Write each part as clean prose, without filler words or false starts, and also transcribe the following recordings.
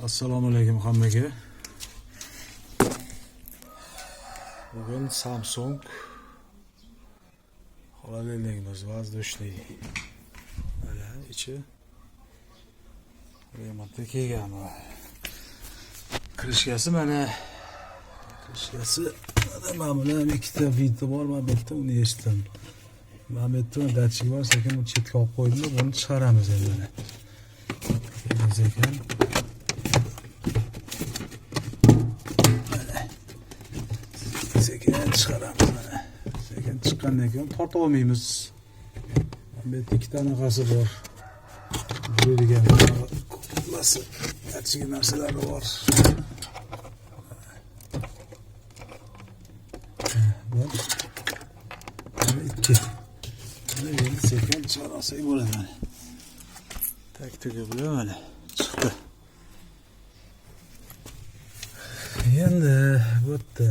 Assalomu alaykum hammaga. Bugun Samsung холодильнигimiz воздушный. Mana ichi remontga kelgan bu. Krishkasi mana. Krishkasi mana buni ikkita video bor, men bitta uni eshitdim. Mana bu yerda datchik bor, sekin uni chetga olib qo'ydim, buni chiqaramiz endi mana. Ekan. Sekin chiqaramiz mana. Sekin chiqqandan keyin torta olmaymiz. Bu yerda ikkita anaqasi bor. Buradigan qutlasi, datchik narsalar bor. Bor. Ikki. Mana endi sekin chiqarsak bo'ladi mana. Tak bilan mana chiqdi. Endi bu yerda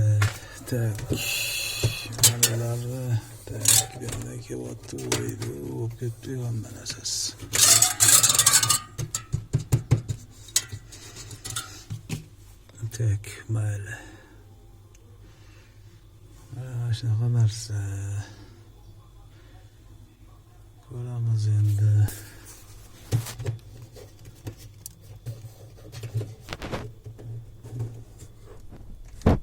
manalarni yana kelyapti, o'ydi, o'p ketdi hamma narsasi. Tak, mayli. Mana shunaqa narsa. Ko'ramiz endi.